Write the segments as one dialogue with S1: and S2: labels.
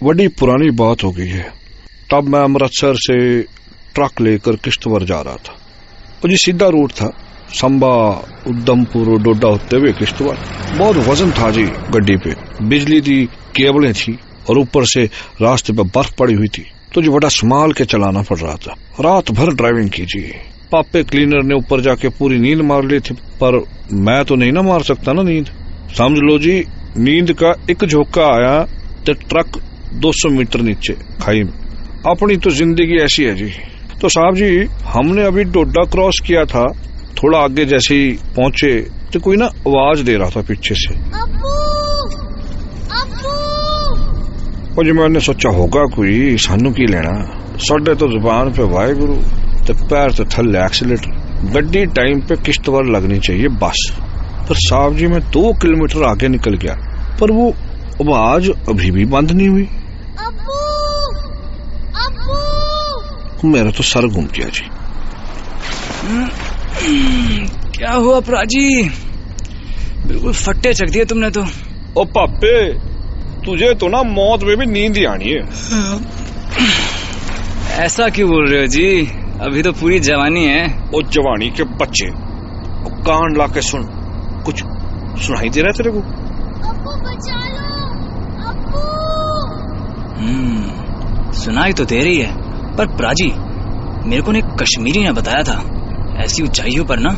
S1: बड़ी पुरानी बात हो गई है। तब मैं अमृतसर से ट्रक लेकर किश्तवाड़ जा रहा था। वो जी सीधा रूट था, संबा उधमपुर डोडा होते हुए किश्तवाड़। बहुत वजन था जी गड्डी पे, बिजली दी केबलें थी और ऊपर से रास्ते पे बर्फ पड़ी हुई थी, तो जी बड़ा संभाल के चलाना पड़ रहा था। रात भर ड्राइविंग की जी। पापे क्लीनर ने ऊपर जाके पूरी नींद मार ली थी, पर मैं तो नहीं ना मार सकता ना नींद। समझ लो जी, नींद का एक झोंका आया तो ट्रक 200 मीटर नीचे खाई में। अपनी तो जिंदगी ऐसी है जी। तो साहब जी, हमने अभी डोडा क्रॉस किया था, थोड़ा आगे जैसे ही पहुंचे तो कोई ना आवाज दे रहा था पीछे से।
S2: अब्बू, अब्बू।
S1: और जी मैंने सोचा होगा कोई, सानू की लेना। साढ़े तो जुबान पे वाहेगुरु ते पैर तो थल्ले एक्सीलेटर। गड्डी टाइम पे किश्तवाड़ लगनी चाहिए बस। पर साहब जी मैं 2 किलोमीटर आगे निकल गया, पर वो आवाज अभी भी बंद नहीं हुई।
S2: अब्बू, अब्बू।
S1: मेरा तो सर घूम गया जी।
S3: क्या हुआ प्राजी? बिल्कुल फट्टे चक दिए तुमने तो।
S1: ओ पापे, तुझे तो ना मौत में भी नींद ही आनी है।
S3: ऐसा क्यों बोल रहे हो जी? अभी तो पूरी जवानी है।
S1: ओ जवानी के बच्चे, ओ कान ला के सुन, कुछ सुनाई दे रहा है तेरे को?
S2: अब्बू बचा लो, अब्बू।
S3: सुनाई तो दे रही है, पर प्राजी मेरे को ने कश्मीरी ने बताया था ऐसी ऊंचाइयों पर ना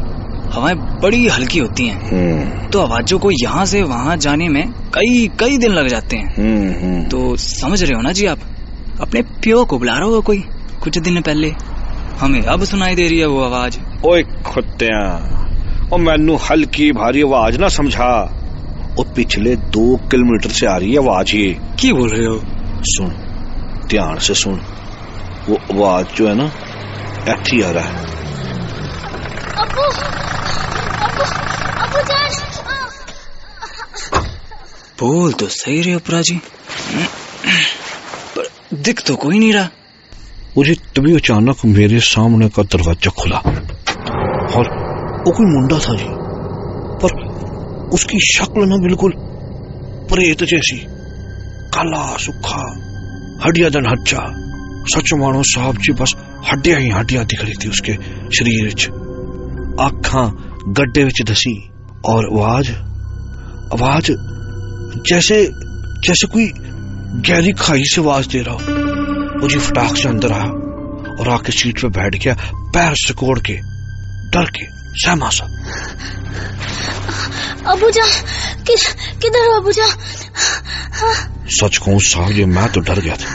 S3: हवाएं बड़ी हल्की होती हैं, तो आवाजों को यहाँ से वहाँ जाने में कई दिन लग जाते हैं। तो समझ रहे हो ना जी आप? अपने प्यो को बुला रहा होगा कोई कुछ दिन पहले, हमें अब सुनाई दे रही है वो आवाज।
S1: ओए खुत्तिया, ओ मैनू हल्की भारी आवाज ना समझा, ओ पिछले 2 किलोमीटर से आ रही है आवाज। ये
S3: क्या बोल रहे हो?
S1: सुन, ध्यान से सुन, वो आवाज जो है ना ऐसी आ रहा है।
S2: अब्बू, अब्बू, अब्बू जान।
S3: बोल तो सही रहे हो प्राजी, पर दिख तो कोई नहीं रहा।
S1: मुझे तभी अचानक मेरे सामने का दरवाजा खुला और वो कोई मुंडा था जी, पर उसकी शक्ल ना बिल्कुल प्रेत जैसी, काला सुखा, हड्डियां दन हड्जा। सच मानो साहब जी, बस हड्डियां ही हड्डियां दिख रही थी उसके शरीर विच। आँखां गड्ढे विच धसी और आवाज जैसे कोई गहरी खाई से आवाज दे रहा हो। मुझे फटाक से अंदर आया और आके सीट पे बैठ गया, पैर सिकोड़ के, डर के सहमा सा।
S2: अबूजा, किधर हो अबूजा?
S1: सच कहूं साहब जी, मैं तो डर गया था,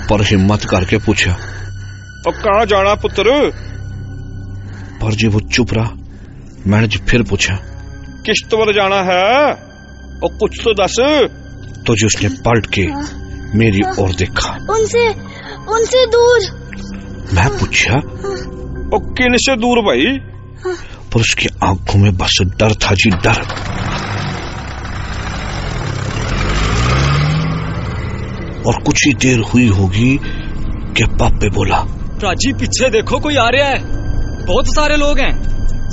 S1: पर हिम्मत करके पूछा, अब कहाँ जाना पुत्र? पर जी वो चुप रहा। मैंने जी फिर पूछा, किश्तवाड़ जाना है और कुछ तो दस। तो जी उसने पलट के मेरी ओर देखा।
S2: उनसे दूर।
S1: मैं पूछा, और किन से दूर भाई? पर उसकी आंखों में बस डर था जी, डर। और कुछ ही देर हुई होगी कि पापे बोला,
S3: प्राची पीछे देखो, कोई आ रहा है। बहुत सारे लोग हैं,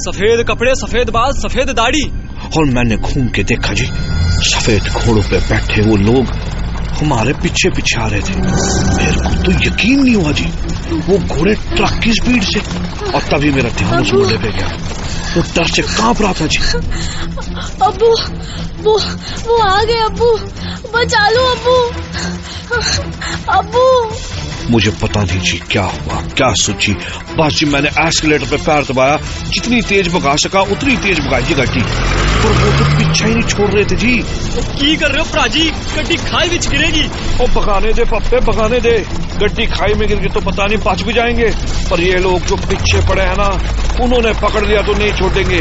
S3: सफेद कपड़े, सफेद बाल, सफेद दाढ़ी।
S1: और मैंने घूम के देखा जी, सफेद घोड़ों पे बैठे वो लोग हमारे पीछे आ रहे थे। मेरे को तो यकीन नहीं हुआ जी, वो घोड़े ट्रक की स्पीड से। और तभी मेरा ध्यान उस घोड़े पे गया, वो डर से कांप रहा था जी।
S2: अब्बू, वो आ गए अब्बू, बचा लो अब्बू, अब्बू।
S1: मुझे पता नहीं जी क्या हुआ, क्या सोची। बस जी मैंने एस्केलेटर पे पैर दबाया, जितनी तेज भगा सका उतनी तेज भगाई जी गाड़ी, पर वो तो पीछा ही नहीं छोड़ रहे थे जी।
S3: की कर रहे हो प्राजी? गड्डी खाई विच गिरेगी।
S1: और भगाने दे पप्पे, भगाने दे। गड्डी खाई में गिर गई तो पता नहीं बच भी जाएंगे, पर ये लोग जो पीछे पड़े हैं ना, उन्होंने पकड़ लिया तो नहीं छोड़ेंगे।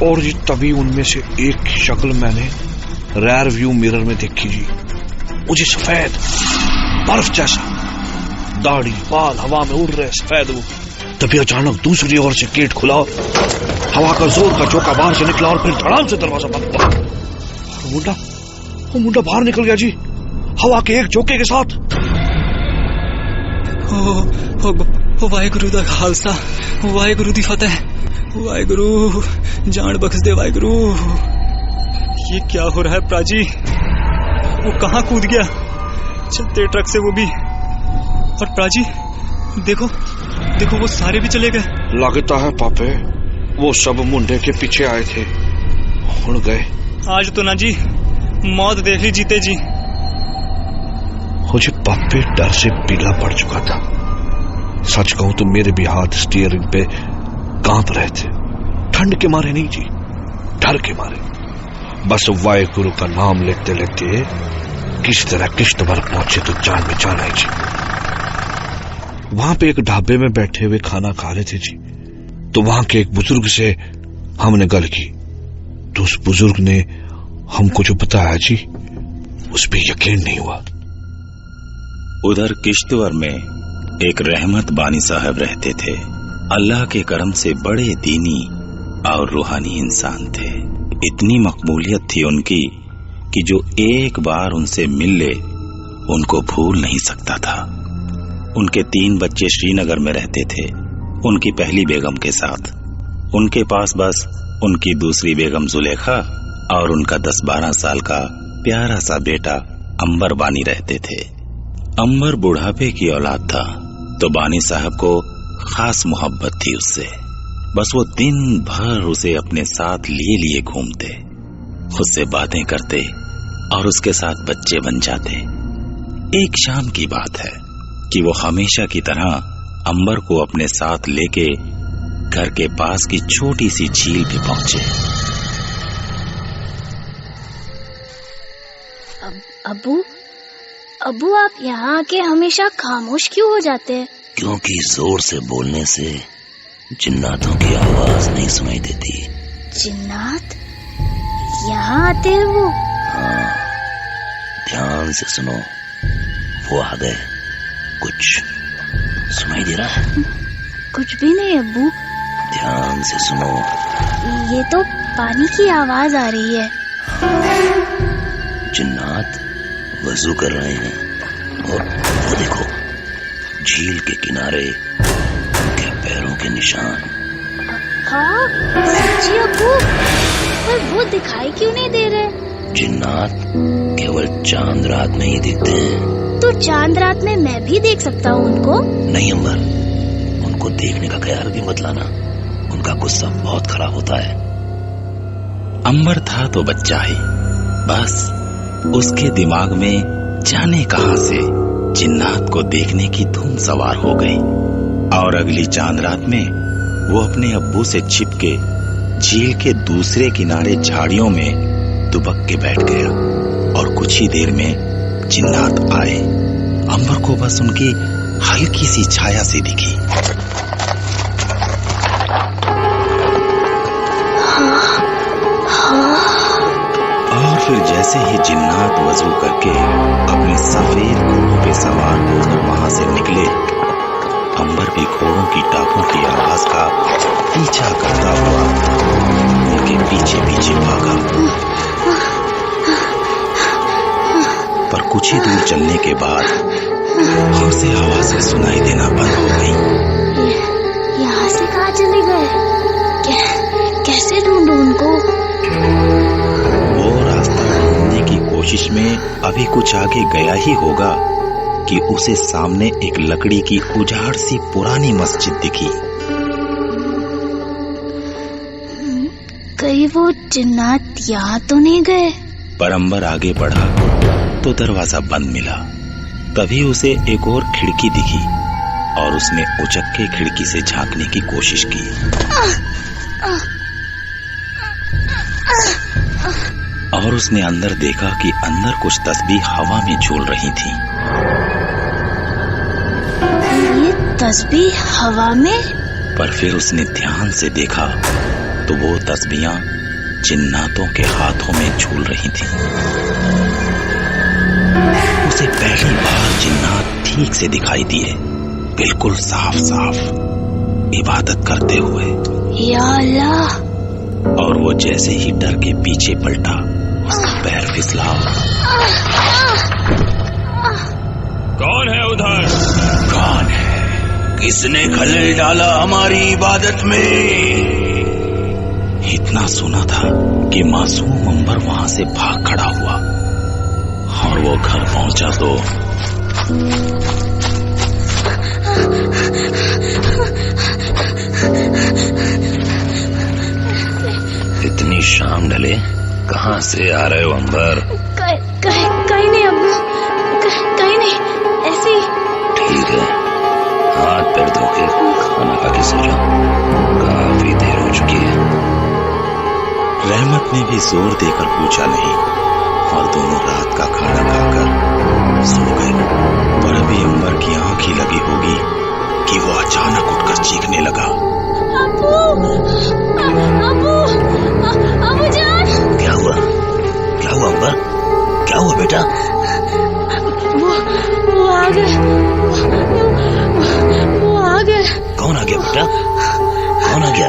S1: और जी तभी उनमें से एक शक्ल मैंने रेयर व्यू मिरर में देखी जी, मुझे सफेद बर्फ जैसा, दाढ़ी बाल हवा में उड़ रहे सफेद। वो तभी अचानक दूसरी ओर से गेट खुला, हवा का जोर का झोंका बाहर से निकला और फिर धड़ाम से दरवाजा बंद हुआ। वो मुंडा बाहर निकल गया जी, हवा के एक झोंके के साथ।
S3: ओ वाहेगुरु दा खालसा, वाहेगुरु दी फतेह, वाहेगुरु जान बख्श दे वाहेगुरु। ये क्या हो रहा है प्राजी? वो कहाँ कूद गया, चलते ट्रक से वो भी। और प्राची देखो देखो, वो सारे भी चले गए।
S1: लगता है पापे वो सब मुंडे के पीछे आए थे, उड़ गए।
S3: आज तो ना जी मौत देख ली जीते जी।
S1: मुझे पापे डर से पीला पड़ चुका था। सच कहूं तो मेरे भी हाथ स्टीयरिंग पे कांप रहे थे, ठंड के मारे नहीं जी, डर के मारे। बस वाहेगुरु का नाम लेते लेते किस तरह किश्तवाड़ पहुंचे तो जान में जान आई जी। वहां पे एक ढाबे में बैठे हुए खाना खा रहे थे जी, तो वहां के एक बुजुर्ग से हमने गल की, तो उस बुजुर्ग ने हमको जो बताया जी उस पे यकीन नहीं हुआ।
S4: उधर किश्तवाड़ में एक रहमत बानी साहब रहते थे। अल्लाह के करम से बड़े दीनी और रूहानी इंसान थे। इतनी मकबूलियत थी उनकी कि जो एक बार उनसे मिल ले उनको भूल नहीं सकता था। उनके 3 बच्चे श्रीनगर में रहते थे उनकी पहली बेगम के साथ। उनके पास बस उनकी दूसरी बेगम जुलेखा और उनका 10-12 साल का प्यारा सा बेटा अंबर बानी रहते थे। अंबर बुढ़ापे की औलाद था, तो बानी साहब को खास मोहब्बत थी उससे। बस वो दिन भर उसे अपने साथ लिए लिए घूमते, उससे बातें करते और उसके साथ बच्चे बन जाते। एक शाम की बात है कि वो हमेशा की तरह अंबर को अपने साथ लेके घर के पास की छोटी सी झील पे पहुंचे।
S2: अब्बू अब्बू, आप यहाँ आके हमेशा खामोश क्यों हो जाते हैं?
S5: क्योंकि जोर से बोलने से जिन्नातों की आवाज नहीं सुनाई देती।
S2: जिन्नात यहाँ आते हैं वो?
S5: हाँ, ध्यान से सुनो, वो आ गए। कुछ सुनाई दे रहा है?
S2: कुछ भी नहीं अब्बू।
S5: ध्यान से सुनो।
S2: ये तो पानी की आवाज आ रही है।
S5: जिन्नात वजू कर रहे हैं और वो देखो झील के किनारे उनके पैरों के निशान।
S2: हाँ सच्ची अब्बू, पर वो दिखाई क्यों नहीं दे रहे?
S5: जिन्नात केवल चांद रात में ही दिखते हैं।
S2: तो चांद रात में मैं भी देख सकता हूँ उनको?
S5: नहीं अंबर, उनको देखने का ख्याल भी मत लाना, उनका गुस्सा बहुत खराब होता है।
S4: अंबर था तो बच्चा ही, बस उसके दिमाग में जाने कहां से जिन्नात को देखने की धुन सवार हो गई। और अगली चांद रात में वो अपने अब्बू से छिपके झील के दूसरे किनारे झाड़ियों में दुबक के बैठ गया। और कुछ ही देर में जिन्नात आए। अंबर को बस उनकी हल्की सी छाया सी दिखी। और फिर जैसे ही जिन्नात वजू करके अपने सफेद घोड़ों पे सवार होकर वहां से निकले, अंबर भी घोड़ों की टापों की आवाज का पीछा करता हुआ उनके पीछे पीछे भागा। पर कुछ ही दूर चलने के बाद उसे आवाजें सुनाई देना बंद हो गई।
S2: यहाँ से कहाँ चले गए? कैसे ढूंढूं उनको?
S4: वो रास्ता ढूंढने की कोशिश में अभी कुछ आगे गया ही होगा कि उसे सामने एक लकड़ी की उजाड़ सी पुरानी मस्जिद दिखी।
S2: कहीं वो जिन्नात यहाँ तो नहीं गए?
S4: पर अंबर आगे बढ़ा तो दरवाजा बंद मिला। तभी उसे एक और खिड़की दिखी और उसने उचक के खिड़की से झांकने की कोशिश की। और उसने अंदर देखा कि अंदर कुछ तस्बीह हवा में झूल रही थी।
S2: ये तस्बीह हवा में?
S4: पर फिर उसने ध्यान से देखा तो वो तस्बीहां जिन्नातों के हाथों में झूल रही थी। उसे पहली बार जिन्नात ठीक से दिखाई दिए, बिल्कुल साफ साफ, इबादत करते हुए।
S2: या अल्लाह!
S4: और वो जैसे ही डर के पीछे पलटा, उसका पैर फिसला।
S6: कौन है उधर?
S5: कौन है? किसने खलल डाला हमारी इबादत में?
S4: इतना सुना था कि मासूम अंबर वहां से भाग खड़ा हुआ और वो घर पहुंचा तो
S5: इतनी शाम ढले, कहाँ से आ रहे हो अंबर?
S2: कहीं नहीं अब्बू, कहीं नहीं, ऐसे ही।
S5: ठीक है, हाथ पैर धो के खाना खा के सो जाओ, काफी देर हो चुकी है।
S4: रहमत ने भी जोर देकर पूछा नहीं और दोनों रात का खाना खाकर सो गए। पर अभी अंबर की आंख ही लगी होगी कि वो अचानक उठकर चीखने लगा।
S2: अब्बू, अब्बू, अब्बू जान।
S5: क्या हुआ? क्या हुआ अंबर? क्या हुआ बेटा?
S2: वो आ गए, वो आ गए।
S5: कौन आ गया बेटा? कौन आ गया?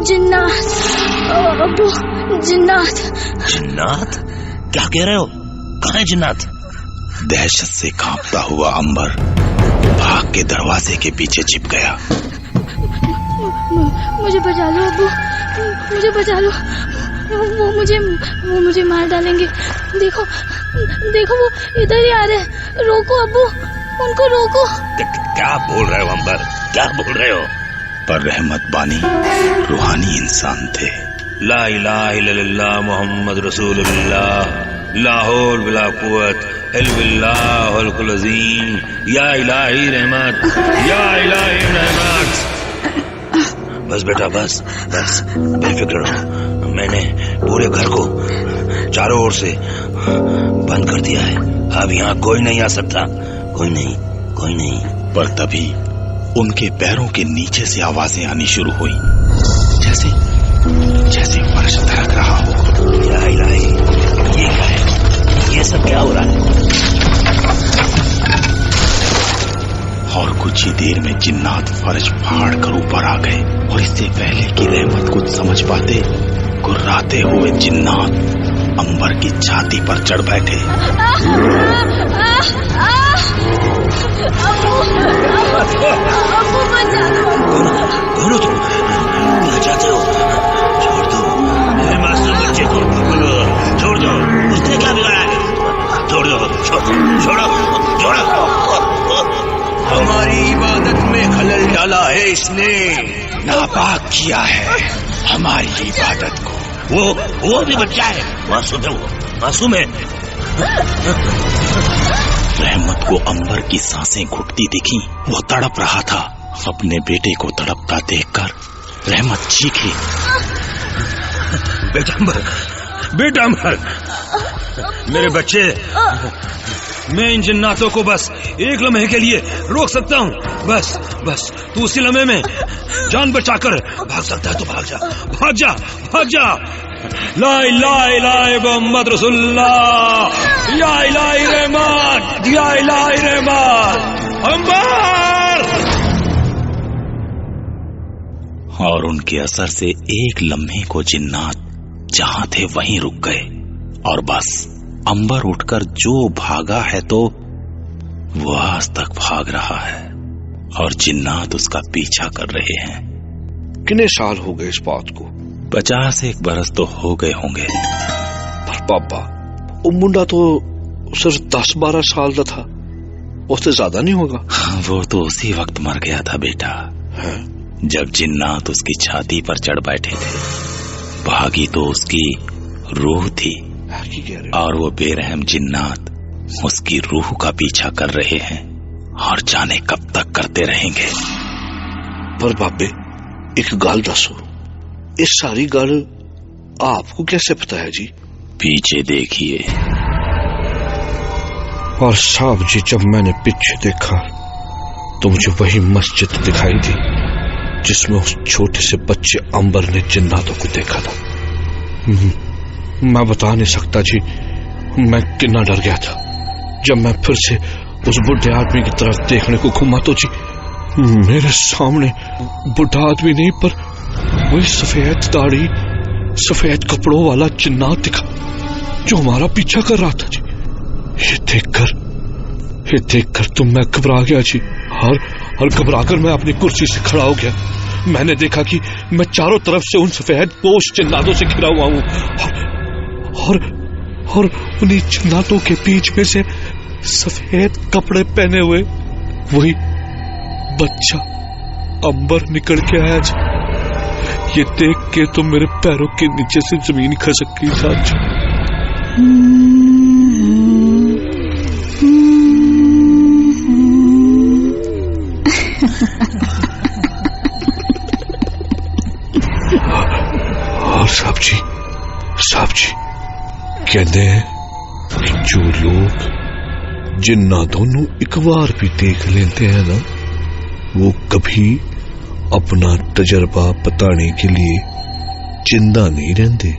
S2: जिन्नात अब्बू, जिन्नात।
S5: जिन्नात? क्या कह रहे हो? कहाँ है जिन्नात?
S4: दहशत से कांपता हुआ अंबर भाग के दरवाजे के पीछे छिप गया।
S2: मुझे बचा लो अब्बू, मुझे बचा लो, वो मुझे मार डालेंगे। देखो देखो, वो इधर ही आ रहे हैं। रोको अब्बू, उनको रोको।
S5: क्या बोल रहे हो अंबर? क्या बोल रहे हो?
S4: पर रहमत बानी रूहानी इंसान थे।
S6: ला इलाहा इल्लल्लाह मुहम्मद रसूलुल्लाह, ला हौल वला कुव्वत इल्ला बिल्लाहुल अज़ीम, या इलाही रहमत, या इलाही रहमत।
S5: बस बेटा, बस बस, बेफिक्र रहो। मैंने पूरे घर को चारों ओर से बंद कर दिया है। अब यहाँ कोई नहीं आ सकता, कोई नहीं, कोई नहीं।
S4: पर तभी उनके पैरों के नीचे से आवाजें आनी शुरू हुई, जैसे जैसे फर्श धड़क रहा हो।
S5: या इलाही, ये क्या है? ये सब क्या हो रहा है?
S4: और कुछ ही देर में जिन्नात फर्श फाड़ कर ऊपर आ गए और इससे पहले कि रहमत कुछ समझ पाते, गुर्राते हुए जिन्नात अंबर की छाती पर चढ़ बैठे।
S5: कौन हो तुम? क्या चाहते हो? छोड़ दो मेरे मासूम बच्चे को, छोड़ दो। उसने क्या बिगाड़ा है? छोड़ दो, छोड़ो, छोड़ो।
S6: हमारी इबादत में खलल डाला है इसने,
S4: नापाक किया है हमारी इबादत को।
S5: वो भी बच्चा है, मासूम है, वो मासूम है।
S4: रहमत को अंबर की सांसें घुटती दिखी। वो तड़प रहा था। अपने बेटे को तड़पता देखकर रहमत चीखी।
S6: बेटा अंबर, बेटा अंबर, मेरे बच्चे, मैं इन जिन्नातों को बस एक लम्हे के लिए रोक सकता हूँ। बस बस, तू उसी लम्हे में जान बचाकर भाग सकता है तो भाग जा, भाग जा, भाग जा। ला इलाहा इल्लल्लाह मुहम्मद रसूलुल्लाह, या इलाही रहमत, या इलाही रहमत। अंबर!
S4: और उनके असर से एक लम्हे को जिन्नात जहां थे वहीं रुक गए और बस अंबर उठकर जो भागा है तो वो आज तक भाग रहा है और जिन्नात उसका पीछा कर रहे हैं।
S1: कितने साल हो गए इस बात को?
S4: 50 बरस तो हो गए होंगे।
S1: पर पापा, वो मुंडा तो सिर्फ 10-12 साल का था, उससे ज्यादा नहीं होगा।
S4: वो तो उसी वक्त मर गया था बेटा, जब जिन्नात उसकी छाती पर चढ़ बैठे थे। भागी तो उसकी रूह थी और वो बेरहम जिन्नात उसकी रूह का पीछा कर रहे हैं और जाने कब तक करते रहेंगे।
S1: पर बाबे, एक गाल दसो, इस सारी गल आपको कैसे पता है जी?
S4: पीछे देखिए।
S1: और साहब जी, जब मैंने पीछे देखा तो मुझे वही मस्जिद दिखाई दी जिसमें उस छोटे से बच्चे अंबर ने जिन्नातों को देखा था। मैं बता नहीं सकता जी मैं कितना डर गया था जब मैं फिर से उस बुढ़े आदमी की तरफ देखने को घुमा तो जी मेरे सामने बुढ़ा आदमी नहीं पर वही सफेद दाढ़ी सफेद कपड़ों वाला जिन्नात दिखा जो हमारा पीछा कर रहा था जी। ये देखकर तो मैं घबरा गया जी और घबराकर मैं अपनी कुर्सी से खड़ा हो गया। मैंने देखा कि मैं चारों तरफ से उन सफेद पोश जिन्नातों से घिरा हुआ हूं और उन्हीं जन्नातों के बीच में से सफेद कपड़े पहने हुए वही बच्चा अंबर निकल के आया जी। ये देख के तो मेरे पैरों के नीचे से जमीन खसक गई साथ। और साहब जी कहते हैं कि जो लोग जिन्नातों नू एक बार भी देख लेते हैं ना, वो कभी अपना तजर्बा बताने के लिए जिंदा नहीं रहते।